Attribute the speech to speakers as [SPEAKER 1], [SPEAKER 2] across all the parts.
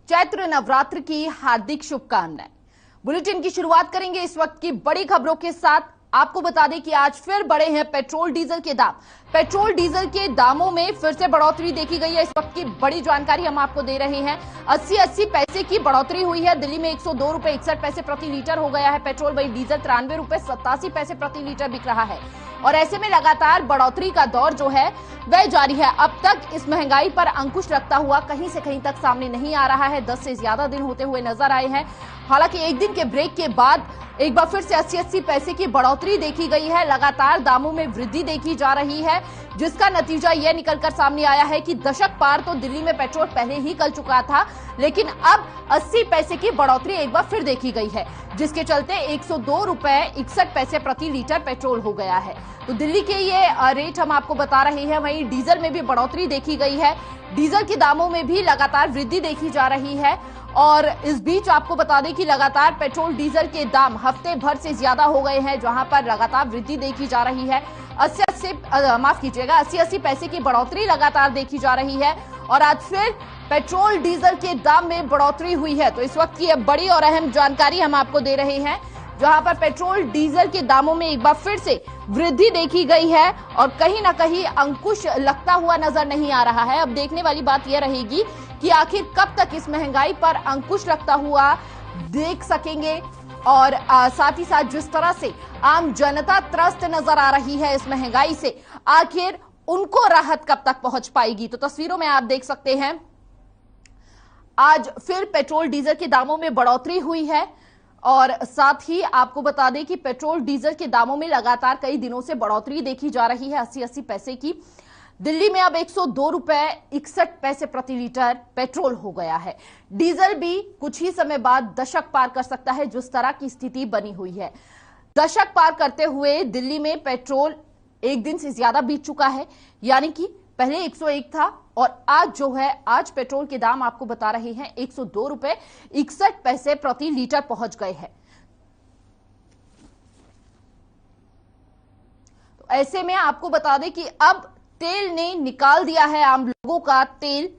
[SPEAKER 1] चैत्र नवरात्र की हार्दिक शुभकामनाएं। बुलेटिन की शुरुआत करेंगे इस वक्त की बड़ी खबरों के साथ। आपको बता दें कि आज फिर बढ़े हैं पेट्रोल डीजल के दाम। पेट्रोल डीजल के दामों में फिर से बढ़ोतरी देखी गई है। इस वक्त की बड़ी जानकारी हम आपको दे रहे हैं। 80 पैसे की बढ़ोतरी हुई है। दिल्ली में 102 रुपए 61 पैसे प्रति लीटर हो गया है पेट्रोल। वही डीजल 93 रुपए 87 पैसे प्रति लीटर बिक रहा है। और ऐसे में लगातार बढ़ोतरी का दौर जो है वह जारी है। अब तक इस महंगाई पर अंकुश रखता हुआ कहीं से कहीं तक सामने नहीं आ रहा है। 10 से ज्यादा दिन होते हुए नजर आए हैं। हालांकि एक दिन के ब्रेक के बाद एक बार फिर से 80 पैसे की बढ़ोतरी देखी गई है। लगातार दामों में वृद्धि देखी जा रही है, जिसका नतीजा यह निकलकर सामने आया है कि दशक पार तो दिल्ली में पेट्रोल पहले ही कर चुका था, लेकिन अब 80 पैसे की बढ़ोतरी एक बार फिर देखी गई है, जिसके चलते 102 रुपए 61 पैसे प्रति लीटर पेट्रोल हो गया है। तो दिल्ली के ये रेट हम आपको बता रहे हैं। वहीं डीजल में भी बढ़ोतरी देखी गई है। डीजल के दामों में भी लगातार वृद्धि देखी जा रही है। और इस बीच आपको बता दें कि लगातार पेट्रोल डीजल के दाम हफ्ते भर से ज्यादा हो गए हैं, जहां पर लगातार वृद्धि देखी जा रही है। 80 पैसे की बढ़ोतरी लगातार देखी जा रही है। और आज फिर पेट्रोल डीजल के दाम में बढ़ोतरी हुई है। तो इस वक्त की बड़ी और अहम जानकारी हम आपको दे रहे हैं, जहां पर पेट्रोल डीजल के दामों में एक बार फिर से वृद्धि देखी गई है और कहीं ना कहीं अंकुश लगता हुआ नजर नहीं आ रहा है। अब देखने वाली बात यह रहेगी कि आखिर कब तक इस महंगाई पर अंकुश लगता हुआ देख सकेंगे। और साथ ही साथ जिस तरह से आम जनता त्रस्त नजर आ रही है इस महंगाई से, आखिर उनको राहत कब तक पहुंच पाएगी। तो तस्वीरों में आप देख सकते हैं, आज फिर पेट्रोल डीजल के दामों में बढ़ोतरी हुई है। और साथ ही आपको बता दें कि पेट्रोल डीजल के दामों में लगातार कई दिनों से बढ़ोतरी देखी जा रही है। 80 पैसे की दिल्ली में अब 102 रुपए 61 पैसे प्रति लीटर पेट्रोल हो गया है। डीजल भी कुछ ही समय बाद दशक पार कर सकता है, जिस तरह की स्थिति बनी हुई है। दशक पार करते हुए दिल्ली में पेट्रोल एक दिन से ज्यादा बीत चुका है, यानी कि पहले 101 था और आज जो है, आज पेट्रोल के दाम आपको बता रहे हैं 102 रुपए 61 पैसे प्रति लीटर पहुंच गए हैं। तो ऐसे में आपको बता दें कि अब तेल ने निकाल दिया है आम लोगों का तेल।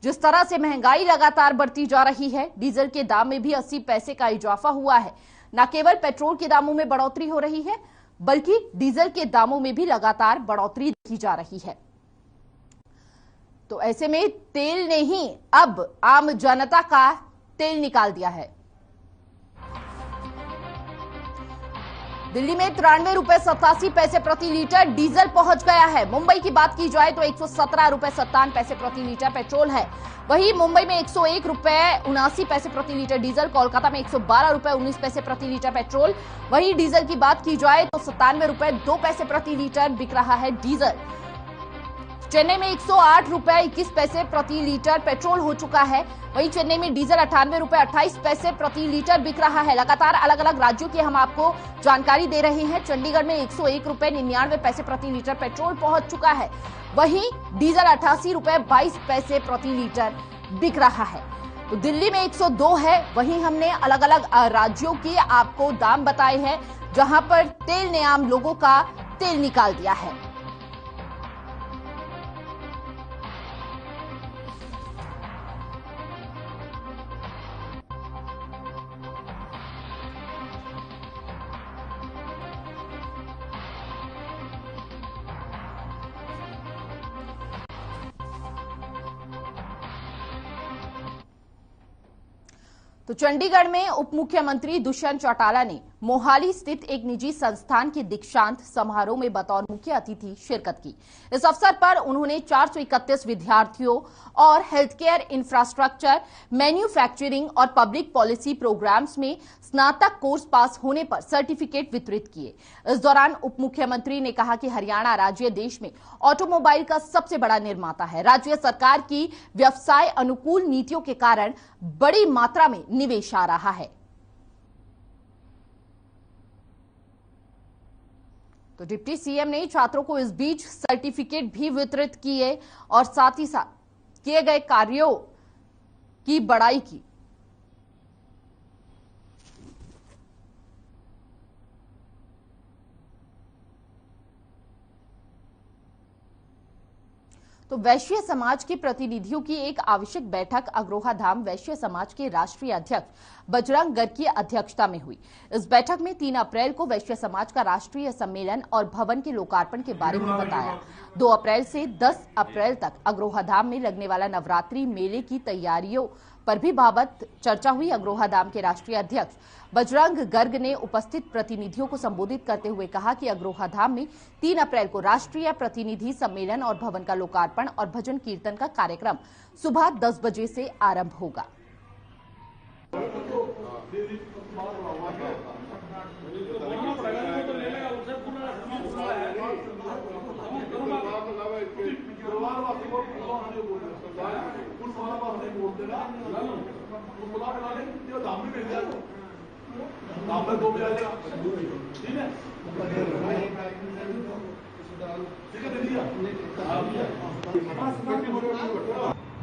[SPEAKER 1] जिस तरह से महंगाई लगातार बढ़ती जा रही है, डीजल के दाम में भी 80 पैसे का इजाफा हुआ है। न केवल पेट्रोल के दामों में बढ़ोतरी हो रही है, बल्कि डीजल के दामों में भी लगातार बढ़ोतरी देखी जा रही है। तो ऐसे में तेल ने ही अब आम जनता का तेल निकाल दिया है। दिल्ली में 93 रुपए 87 पैसे प्रति लीटर डीजल पहुंच गया है। मुंबई की बात की जाए तो 117 रुपए 57 पैसे प्रति लीटर पेट्रोल है। वहीं मुंबई में 101 रुपए 79 पैसे प्रति लीटर डीजल, कोलकाता में 112 रुपए 19 पैसे प्रति लीटर पेट्रोल। वहीं डीजल की बात की जाए तो 97 रुपए 2 पैसे प्रति लीटर बिक रहा है डीजल। चेन्नई में 108 रुपए 21 पैसे प्रति लीटर पेट्रोल हो चुका है। वहीं चेन्नई में डीजल 98 रुपए 28 पैसे प्रति लीटर बिक रहा है। लगातार अलग अलग राज्यों की हम आपको जानकारी दे रहे हैं। चंडीगढ़ में 101 रुपए 99 पैसे प्रति लीटर पेट्रोल पहुंच चुका है। वहीं डीजल 88 रुपए 22 पैसे प्रति लीटर बिक रहा है। तो दिल्ली में 102 है। वहीं हमने अलग अलग राज्यों के आपको दाम बताए हैं, जहां पर तेल ने आम लोगों का तेल निकाल दिया है। तो चंडीगढ़ में उप मुख्यमंत्री दुष्यंत चौटाला ने मोहाली स्थित एक निजी संस्थान के दीक्षांत समारोह में बतौर मुख्य अतिथि शिरकत की। इस अवसर पर उन्होंने 431 विद्यार्थियों और हेल्थ केयर इंफ्रास्ट्रक्चर, मैन्युफैक्चरिंग और पब्लिक पॉलिसी प्रोग्राम्स में स्नातक कोर्स पास होने पर सर्टिफिकेट वितरित किए। इस दौरान उप मुख्यमंत्री ने कहा कि हरियाणा राज्य देश में ऑटोमोबाइल का सबसे बड़ा निर्माता है। राज्य सरकार की व्यवसाय अनुकूल नीतियों के कारण बड़ी मात्रा में निवेश आ रहा है। तो डिप्टी सीएम ने छात्रों को इस बीच सर्टिफिकेट भी वितरित किए और साथ ही साथ किए गए कार्यों की बड़ाई की। तो वैश्य समाज के प्रतिनिधियों की एक आवश्यक बैठक अग्रोहा धाम वैश्य समाज के राष्ट्रीय अध्यक्ष बजरंग गर्ग की अध्यक्षता में हुई। इस बैठक में 3 अप्रैल को वैश्य समाज का राष्ट्रीय सम्मेलन और भवन के लोकार्पण के बारे में बताया। 2 अप्रैल से 10 अप्रैल तक अग्रोहा धाम में लगने वाला नवरात्रि मेले की तैयारियों पर भी बाबत चर्चा हुई। अग्रोहा धाम के राष्ट्रीय अध्यक्ष बजरंग गर्ग ने उपस्थित प्रतिनिधियों को संबोधित करते हुए कहा कि अग्रोहा धाम में 3 अप्रैल को राष्ट्रीय प्रतिनिधि सम्मेलन और भवन का लोकार्पण और भजन कीर्तन का कार्यक्रम सुबह 10 बजे से आरंभ होगा।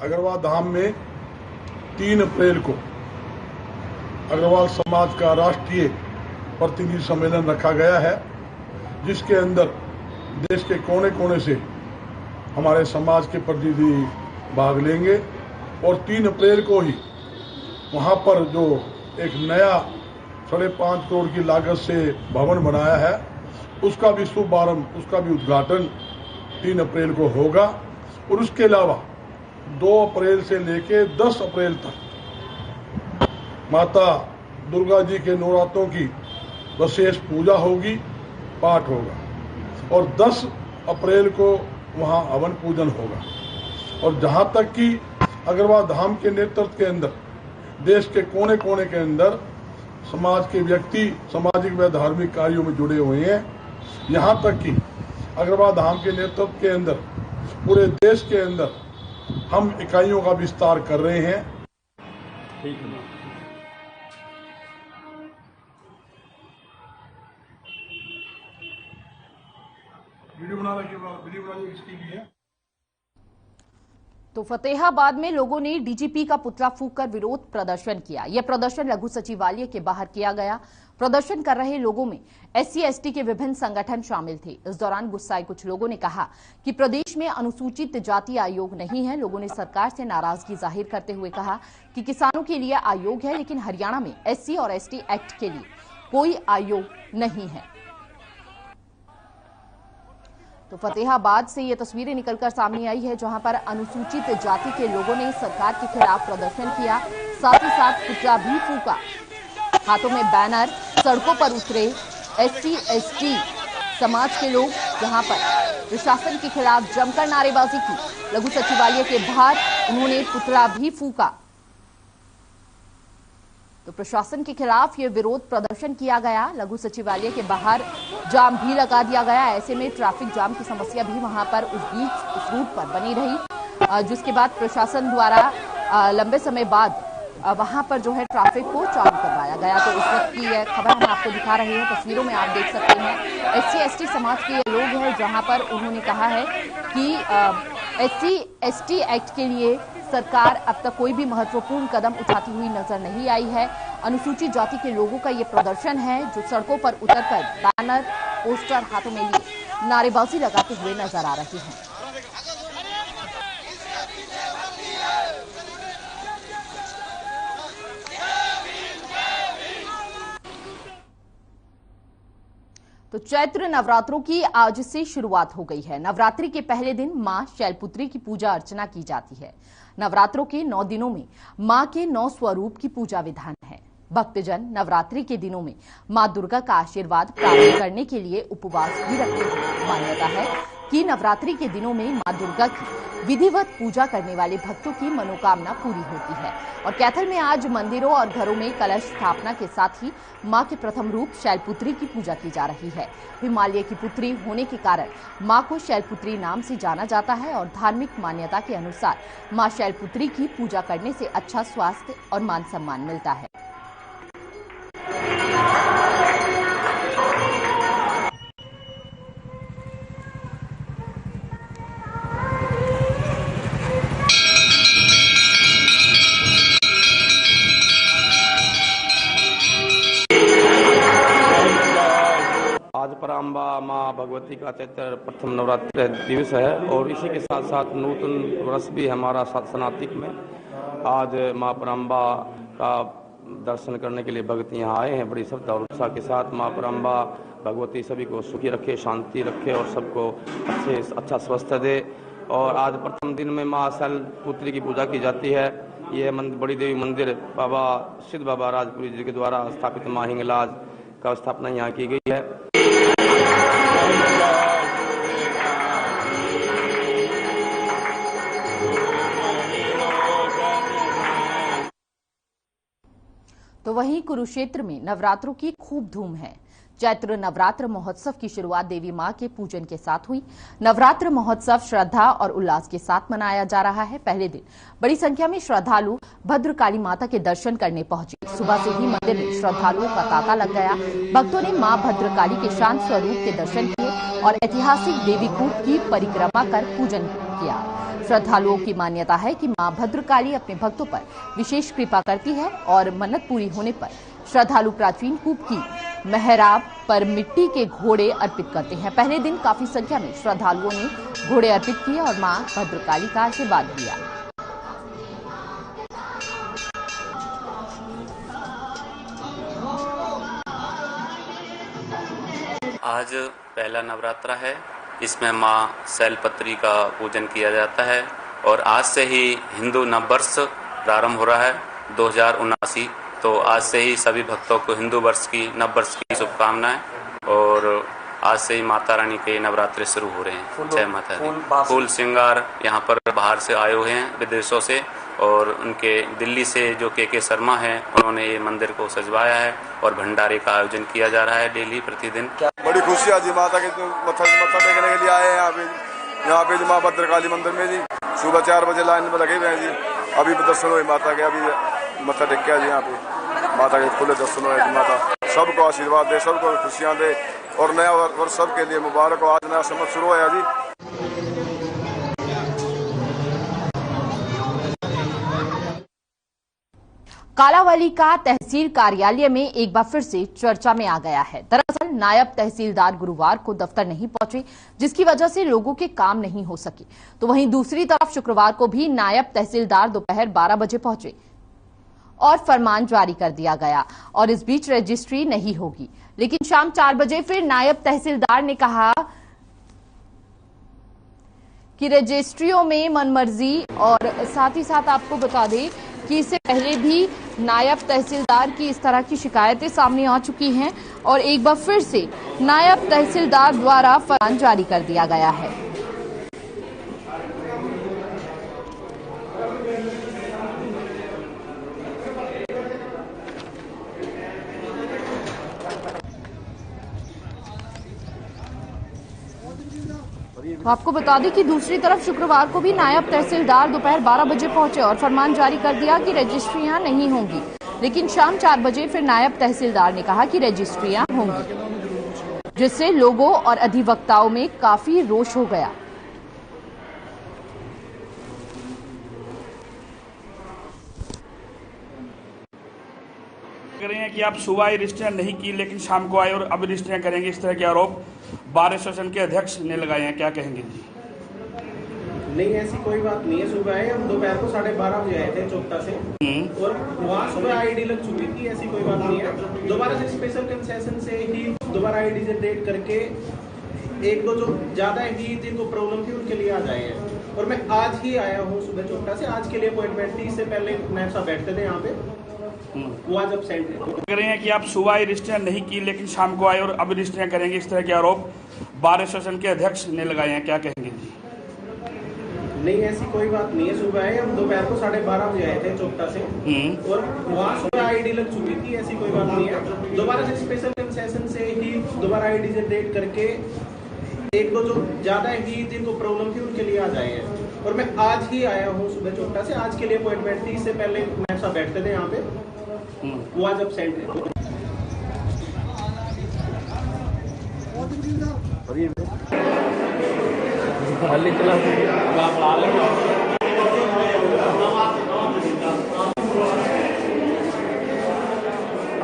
[SPEAKER 2] अग्रवाल धाम में 3 अप्रैल को अग्रवाल समाज का राष्ट्रीय प्रतिनिधि सम्मेलन रखा गया है, जिसके अंदर देश के कोने कोने से हमारे समाज के प्रतिनिधि भाग लेंगे और 3 अप्रैल को ही वहां पर जो एक नया 5.5 करोड़ की लागत से भवन बनाया है, उसका भी शुभारंभ, उसका भी उद्घाटन 3 अप्रैल को होगा। और उसके अलावा 2 अप्रैल से लेकर 10 अप्रैल तक माता दुर्गा जी के नवरात्रों की विशेष पूजा होगी, पाठ होगा और 10 अप्रैल को वहां हवन पूजन होगा। और जहां तक कि अग्रवाल धाम के नेतृत्व के अंदर देश के कोने कोने के अंदर समाज के व्यक्ति सामाजिक व धार्मिक कार्यों में जुड़े हुए हैं, यहां तक कि अग्रवाल धाम के नेतृत्व के अंदर पूरे देश के अंदर हम इकाइयों का विस्तार कर रहे हैं। ठीक है। वीडियो बनाने के बाद वीडियो बनाने किसकी भी है।
[SPEAKER 1] तो फतेहाबाद में लोगों ने डीजीपी का पुतला फूंककर विरोध प्रदर्शन किया। यह प्रदर्शन लघु सचिवालय के बाहर किया गया। प्रदर्शन कर रहे लोगों में SC/ST के विभिन्न संगठन शामिल थे। इस दौरान गुस्साए कुछ लोगों ने कहा कि प्रदेश में अनुसूचित जाति आयोग नहीं है। लोगों ने सरकार से नाराजगी जाहिर करते हुए कहा कि किसानों के लिए आयोग है, लेकिन हरियाणा में SC और ST एक्ट के लिए कोई आयोग नहीं है। तो फतेहाबाद से ये तस्वीरें निकलकर सामने आई है, जहां पर अनुसूचित जाति के लोगों ने सरकार के खिलाफ प्रदर्शन किया, साथ ही साथ पुतला भी फूंका, हाथों में बैनर, सड़कों पर उतरे SC/ST समाज के लोग, जहां पर प्रशासन के खिलाफ जमकर नारेबाजी की। लघु सचिवालय के बाहर उन्होंने पुतला भी फूंका। तो प्रशासन के खिलाफ ये विरोध प्रदर्शन किया गया। लघु सचिवालय के बाहर जाम भी लगा दिया गया। ऐसे में ट्रैफिक जाम की समस्या भी वहां पर उस रूट पर बनी रही, जिसके बाद प्रशासन द्वारा लंबे समय बाद वहां पर जो है ट्रैफिक को चालू करवाया गया। तो इस वक्त की यह खबर हम आपको दिखा रहे हैं, तस्वीरों में आप देख सकते हैं। SC/ST समाज के ये लोग हैं, जहां पर उन्होंने कहा है कि SC/ST एक्ट के लिए सरकार अब तक कोई भी महत्वपूर्ण कदम उठाती हुई नजर नहीं आई है। अनुसूचित जाति के लोगों का ये प्रदर्शन है, जो सड़कों पर उतरकर बैनर, पोस्टर हाथों में लिए नारेबाजी लगाते हुए नजर आ रहे हैं। तो चैत्र नवरात्रों की आज से शुरुआत हो गई है। नवरात्रि के पहले दिन मां शैलपुत्री की पूजा अर्चना की जाती है। नवरात्रों के 9 दिनों में मां के 9 स्वरूप की पूजा विधान है। भक्तजन नवरात्रि के दिनों में मां दुर्गा का आशीर्वाद प्राप्त करने के लिए उपवास भी रखते हैं। मान्यता है कि नवरात्रि के दिनों में मां दुर्गा की विधिवत पूजा करने वाले भक्तों की मनोकामना पूरी होती है। और कैथल में आज मंदिरों और घरों में कलश स्थापना के साथ ही मां के प्रथम रूप शैलपुत्री की पूजा की जा रही है। हिमालय की पुत्री होने के कारण मां को शैलपुत्री नाम से जाना जाता है और धार्मिक मान्यता के अनुसार मां शैलपुत्री की पूजा करने से अच्छा स्वास्थ्य और मान सम्मान मिलता है।
[SPEAKER 3] पराम्बा माँ भगवती का चैत्र प्रथम नवरात्र दिवस है और इसी के साथ साथ नूतन वर्ष भी हमारा सनातनिक में। आज माँ पराम्बा का दर्शन करने के लिए भक्त यहाँ आए हैं बड़ी श्रद्धा और उत्साह के साथ। माँ पराम्बा भगवती सभी को सुखी रखे, शांति रखे और सबको अच्छा स्वास्थ्य दे। और आज प्रथम दिन में माँ शैलपुत्री की पूजा की जाती है। यह बड़ी देवी मंदिर बाबा सिद्ध बाबा राजपुरी जी के द्वारा स्थापित माँ हिंगलाज का स्थापना यहाँ की गई है।
[SPEAKER 1] तो वहीं कुरुक्षेत्र में नवरात्रों की खूब धूम है। चैत्र नवरात्र महोत्सव की शुरुआत देवी मां के पूजन के साथ हुई। नवरात्र महोत्सव श्रद्धा और उल्लास के साथ मनाया जा रहा है। पहले दिन बड़ी संख्या में श्रद्धालु भद्रकाली माता के दर्शन करने पहुंचे। सुबह से ही मंदिर में श्रद्धालुओं का तांता लग गया। भक्तों ने मां भद्रकाली के शांत स्वरूप के दर्शन किए और ऐतिहासिक देवीकूप की परिक्रमा कर पूजन किया। श्रद्धालुओं की मान्यता है कि मां भद्रकाली अपने भक्तों पर विशेष कृपा करती है और मन्नत पूरी होने पर श्रद्धालु प्राचीन कूप की मेहराब पर मिट्टी के घोड़े अर्पित करते हैं। पहले दिन काफी संख्या में श्रद्धालुओं ने घोड़े अर्पित किए और मां भद्रकाली का आशीर्वाद लिया।
[SPEAKER 4] आज पहला नवरात्रा है, इसमें मां शैलपुत्री का पूजन किया जाता है और आज से ही हिंदू नववर्ष प्रारंभ हो रहा है 2079। तो आज से ही सभी भक्तों को हिंदू नववर्ष की शुभकामनाएं। और आज से ही माता रानी के नवरात्रे शुरू हो रहे हैं। जय माता दी। फूल श्रृंगार यहाँ पर बाहर से आए हुए हैं विदेशों से और उनके दिल्ली से जो के शर्मा हैं उन्होंने ये मंदिर को सजवाया है और भंडारे का आयोजन किया जा रहा है डेली प्रतिदिन।
[SPEAKER 5] बड़ी खुशी है जी माता के मत्था टेकने के लिए आए हैं यहाँ पे माँ भद्रकाली मंदिर में जी। सुबह 4 बजे लाइन में लगे हुए हैं जी। अभी दर्शन हुए माता के, अभी मत्था टेक के जी यहाँ पे माता के खुले दर्शन हुए। माता सबको आशीर्वाद दे, सबको खुशियाँ दे और नया वर्ष सबके लिए मुबारक हो। आज नया संवत शुरू हुआ जी।
[SPEAKER 1] कालावाली का तहसील कार्यालय में एक बार फिर से चर्चा में आ गया है। दरअसल नायब तहसीलदार गुरुवार को दफ्तर नहीं पहुंचे, जिसकी वजह से लोगों के काम नहीं हो सके। तो वहीं दूसरी तरफ शुक्रवार को भी नायब तहसीलदार दोपहर 12 बजे पहुंचे और फरमान जारी कर दिया गया और इस बीच रजिस्ट्री नहीं होगी। लेकिन शाम 4 बजे फिर नायब तहसीलदार ने कहा कि रजिस्ट्रियों में मनमर्जी। और साथ ही साथ आपको बता दें कि इससे पहले भी नायब तहसीलदार की इस तरह की शिकायतें सामने आ चुकी हैं और एक बार फिर से नायब तहसीलदार द्वारा फरमान जारी कर दिया गया है। तो आपको बता दें कि दूसरी तरफ शुक्रवार को भी नायब तहसीलदार दोपहर 12 बजे पहुंचे और फरमान जारी कर दिया कि रजिस्ट्रियां नहीं होंगी। लेकिन शाम 4 बजे फिर नायब तहसीलदार ने कहा कि रजिस्ट्रियां होंगी, जिससे लोगों और अधिवक्ताओं में काफी रोष हो गया।
[SPEAKER 6] कह रहे हैं कि आप सुबह रजिस्ट्रियां नहीं की लेकिन शाम को आए और अब रजिस्ट्रियां करेंगे, इस तरह के आरोप बार एसोसिएशन के अध्यक्ष ने लगाए हैं। क्या कहेंगे जी?
[SPEAKER 7] नहीं, ऐसी कोई बात नहीं है। सुबह आए, हम दोपहर को 12:30 बजे आए थे चौथा से और वहाँ सुबह आईडी लग चुकी थी। ऐसी कोई बात नहीं है। दोबारा से स्पेशल कंसेशन से ही दोबारा आईडी जनरेट करके 1-2 जो ज्यादा ही जिनको प्रॉब्लम थी उनके लिए आ जाए हैं। और मैं आज ही आया हूँ सुबह चौथा से। आज के लिए अपॉइंटमेंट थी, इससे पहले नायब साहब बैठते थे यहाँ पे, वो आज एब्सेंट है।
[SPEAKER 6] कह रहे हैं कि आप सुबह रजिस्ट्रियां नहीं की लेकिन शाम को आए और अब रजिस्ट्रियां करेंगे, इस तरह के आरोप बार एसोसिएशन के अध्यक्ष ने लगाए हैं। क्या कहेंगे जी?
[SPEAKER 7] नहीं, ऐसी कोई बात नहीं है। सुबह आए, हम दोपहर को 12:30 बजे आए थे चौथा से और वहाँ सुबह आईडी लग चुकी थी। ऐसी कोई बात नहीं है। दोबारा से स्पेशल कंसेशन से ही दोबारा आईडी जनरेट करके 1-2 जो ज्यादा ही जिनको प्रॉब्लम थी उनके लिए आ जाए हैं। और मैं आज ही आया हूँ सुबह चौथा से। आज के लिए अपॉइंटमेंट थी, इससे पहले नायब साहब बैठते थे यहाँ पे, वो आज एब्सेंट है।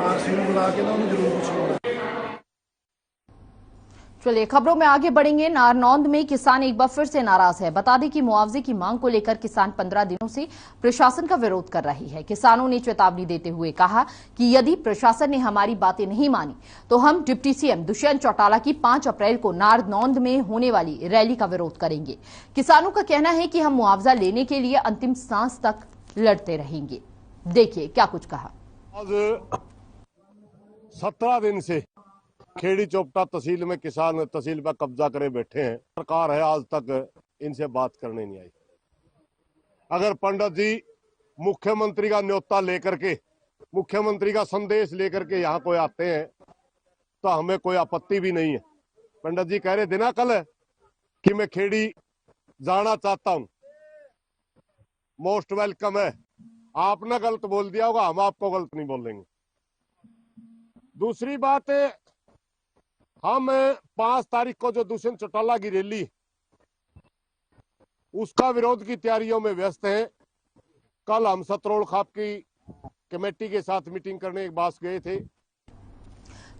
[SPEAKER 2] आरसी में बुला के ना उन्हें जरूर पूछना।
[SPEAKER 1] चलिए खबरों में आगे बढ़ेंगे। नारनौंद में किसान एक बार फिर से नाराज है। बता दें कि मुआवजे की मांग को लेकर किसान 15 दिनों से प्रशासन का विरोध कर रही है। किसानों ने चेतावनी देते हुए कहा कि यदि प्रशासन ने हमारी बातें नहीं मानी तो हम डिप्टी सीएम दुष्यंत चौटाला की 5 अप्रैल को नारनौंद में होने वाली रैली का विरोध करेंगे। किसानों का कहना है कि हम मुआवजा लेने के लिए अंतिम सांस तक लड़ते रहेंगे। देखिए क्या कुछ कहा।
[SPEAKER 8] आज 17 दिन से खेड़ी चोपटा तहसील में किसान तहसील पर कब्जा करे बैठे हैं। सरकार है आज तक इनसे बात करने नहीं आई। अगर पंडित जी मुख्यमंत्री का न्योता लेकर के, मुख्यमंत्री का संदेश लेकर के यहाँ कोई आते हैं तो हमें कोई आपत्ति भी नहीं है। पंडित जी कह रहे थे ना कल कि मैं खेड़ी जाना चाहता हूं, मोस्ट वेलकम है। आपने गलत बोल दिया होगा, हम आपको गलत नहीं बोलेंगे। दूसरी बात है, हम 5 तारीख को जो दुष्यंत चौटाला की रैली उसका विरोध की तैयारियों में व्यस्त हैं। कल हम सतरोड़ खाप की कमेटी के साथ मीटिंग करने के बाद गए थे।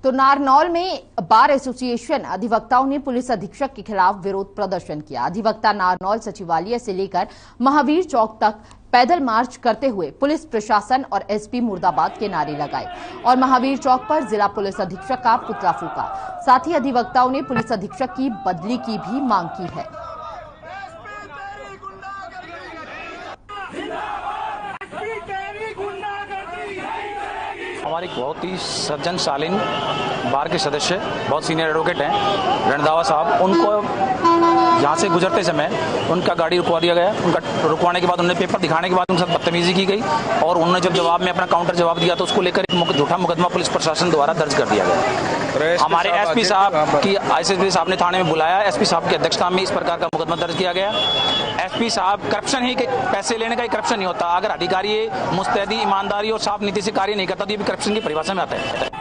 [SPEAKER 1] तो नारनौल में बार एसोसिएशन अधिवक्ताओं ने पुलिस अधीक्षक के खिलाफ विरोध प्रदर्शन किया। अधिवक्ता नारनौल सचिवालय से लेकर महावीर चौक तक पैदल मार्च करते हुए पुलिस प्रशासन और एसपी मुर्दाबाद के नारे लगाए और महावीर चौक पर जिला पुलिस अधीक्षक का पुतला फूका। साथ ही अधिवक्ताओं ने पुलिस अधीक्षक की बदली की भी मांग की है।
[SPEAKER 9] हमारी बहुत ही सज्जन शालीन बार के सदस्य, बहुत सीनियर एडवोकेट हैं रणदावा साहब, उनको यहाँ से गुजरते समय उनका गाड़ी रुकवा दिया गया। उनका रुकवाने के बाद उन्होंने पेपर दिखाने के बाद उनके साथ बदतमीजी की गई और उन्होंने जब जवाब में अपना काउंटर जवाब दिया तो उसको लेकर एक झूठा मुकदमा पुलिस प्रशासन द्वारा दर्ज कर दिया गया। हमारे एसपी साहब की आईसीएसपी साहब ने थाने में बुलाया। एसपी साहब की अध्यक्षता में इस प्रकार का मुकदमा दर्ज किया गया। एसपी साहब करप्शन ही, पैसे लेने का ही करप्शन नहीं होता। अगर अधिकारी मुस्तैदी, ईमानदारी और साफ नीति से कार्य नहीं करता तो ये भी करप्शन की परिभाषा में आता है।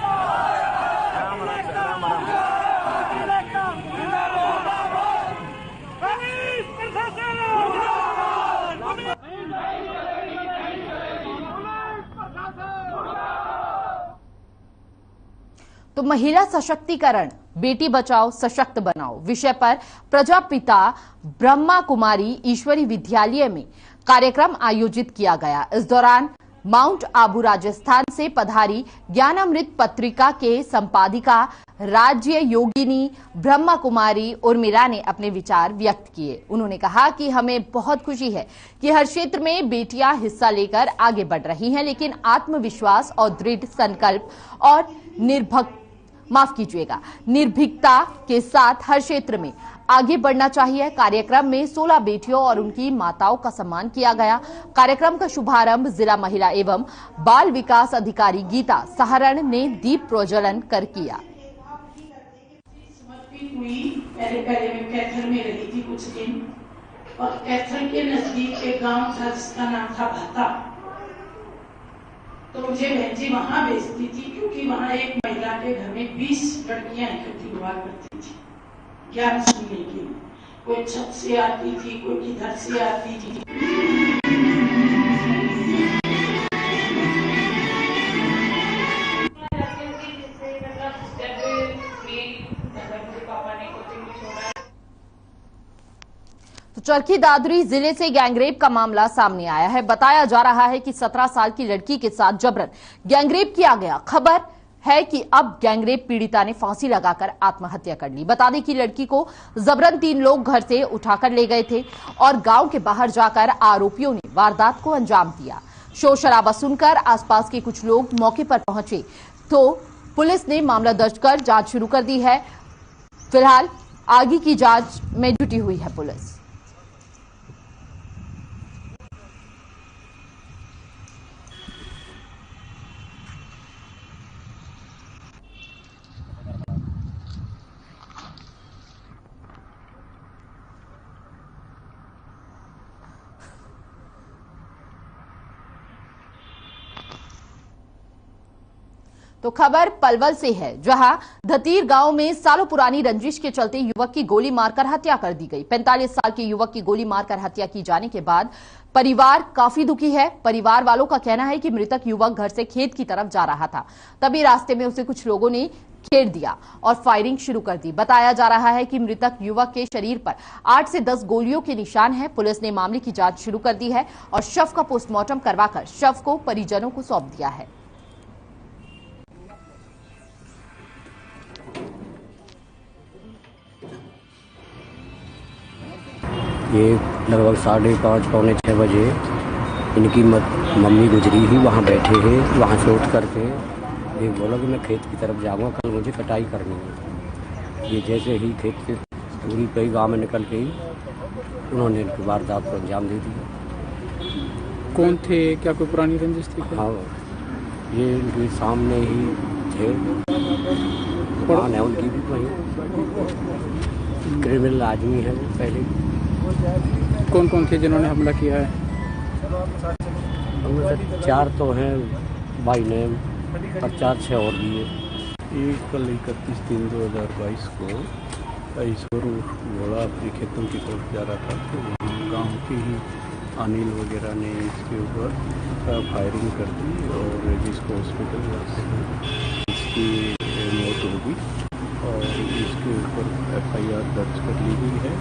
[SPEAKER 1] तो महिला सशक्तिकरण, बेटी बचाओ सशक्त बनाओ विषय पर प्रजापिता ब्रह्मा कुमारी ईश्वरी विद्यालय में कार्यक्रम आयोजित किया गया। इस दौरान माउंट आबू राजस्थान से पधारी ज्ञानामृत पत्रिका के संपादिका राज्य योगिनी ब्रह्मा कुमारी उर्मिला ने अपने विचार व्यक्त किए। उन्होंने कहा कि हमें बहुत खुशी है कि हर क्षेत्र में बेटियां हिस्सा लेकर आगे बढ़ रही हैं, लेकिन आत्मविश्वास और दृढ़ संकल्प और निर्भीकता के साथ हर क्षेत्र में आगे बढ़ना चाहिए। कार्यक्रम में 16 बेटियों और उनकी माताओं का सम्मान किया गया। कार्यक्रम का शुभारंभ जिला महिला एवं बाल विकास अधिकारी गीता सहारण ने दीप प्रज्वलन कर किया।
[SPEAKER 10] पहले मैं कैथल में रही थी कुछ दिन, और कैथल के नजदीक एक गांव था जिसका नाम था भाता। तो मुझे बहन जी वहां भेजती थी क्योंकि वहां एक महिला के घर में 20 लड़कियां इकट्ठी हुआ करती थी ज्ञान सुनने के लिए। कोई छत से आती थी, कोई किधर से आती थी।
[SPEAKER 1] तो चरखी दादरी जिले से गैंगरेप का मामला सामने आया है। बताया जा रहा है कि 17 साल की लड़की के साथ जबरन गैंगरेप किया गया। खबर है कि अब गैंगरेप पीड़िता ने फांसी लगाकर आत्महत्या कर ली। बता दें कि लड़की को जबरन 3 लोग घर से उठाकर ले गए थे और गांव के बाहर जाकर आरोपियों ने वारदात को अंजाम दिया। शोर शराबा सुनकर आसपास के कुछ लोग मौके पर पहुंचे तो पुलिस ने मामला दर्ज कर जांच शुरू कर दी है। फिलहाल आगे की जांच में जुटी हुई है पुलिस। तो खबर पलवल से है, जहां धतीर गांव में सालों पुरानी रंजिश के चलते युवक की गोली मारकर हत्या कर दी गई। 45 साल के युवक की गोली मारकर हत्या की जाने के बाद परिवार काफी दुखी है। परिवार वालों का कहना है कि मृतक युवक घर से खेत की तरफ जा रहा था, तभी रास्ते में उसे कुछ लोगों ने छेड़ दिया और फायरिंग शुरू कर दी। बताया जा रहा है कि मृतक युवक के शरीर पर 8 से 10 गोलियों के निशान हैं। पुलिस ने मामले की जांच शुरू कर दी है और शव का पोस्टमार्टम करवाकर शव को परिजनों को सौंप दिया है।
[SPEAKER 11] ये लगभग 5:30 पौने 6 बजे इनकी मम्मी गुजरी ही वहाँ बैठे हैं। वहाँ से उठ करके ये बोला कि मैं खेत की तरफ जाऊँगा, कल मुझे कटाई करनी है। ये जैसे ही खेत से दूरी पे ही गाँव में निकल के ही उन्होंने इनकी वारदात को अंजाम दे दिया।
[SPEAKER 12] कौन थे, क्या कोई पुरानी रंजिश थी?
[SPEAKER 11] हाँ, ये इनके सामने ही थे, दुकान है उनकी भी, वहीं क्रिमिनल आदमी है वो पहले।
[SPEAKER 12] कौन कौन थे जिन्होंने हमला किया है?
[SPEAKER 11] 4 तो हैं भाई ने, और 4-6 और भी है।
[SPEAKER 13] ये कल 31/3/2022 को ईश्वर घोड़ा अपने खेतों की तरफ जा रहा था, तो गांव के ही अनिल वगैरह ने इसके ऊपर फायरिंग कर दी और जिसको हॉस्पिटल जाते हैं इसकी मौत हो गई और इसके ऊपर FIR दर्ज कर ली गई है।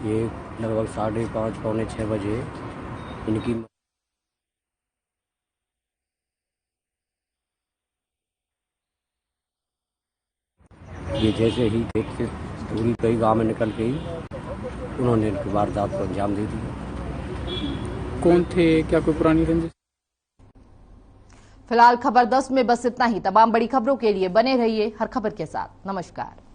[SPEAKER 11] ये लगभग 5:30 पौने 6 बजे इनकी ये जैसे ही खेत से दूरी पे ही गाँव में निकल के ही उन्होंने इनकी वारदात को अंजाम दे दिया।
[SPEAKER 12] कौन थे, क्या कोई पुरानी रंजिश?
[SPEAKER 1] फिलहाल खबर 10 में बस इतना ही। तमाम बड़ी खबरों के लिए बने रहिए हर खबर के साथ। नमस्कार।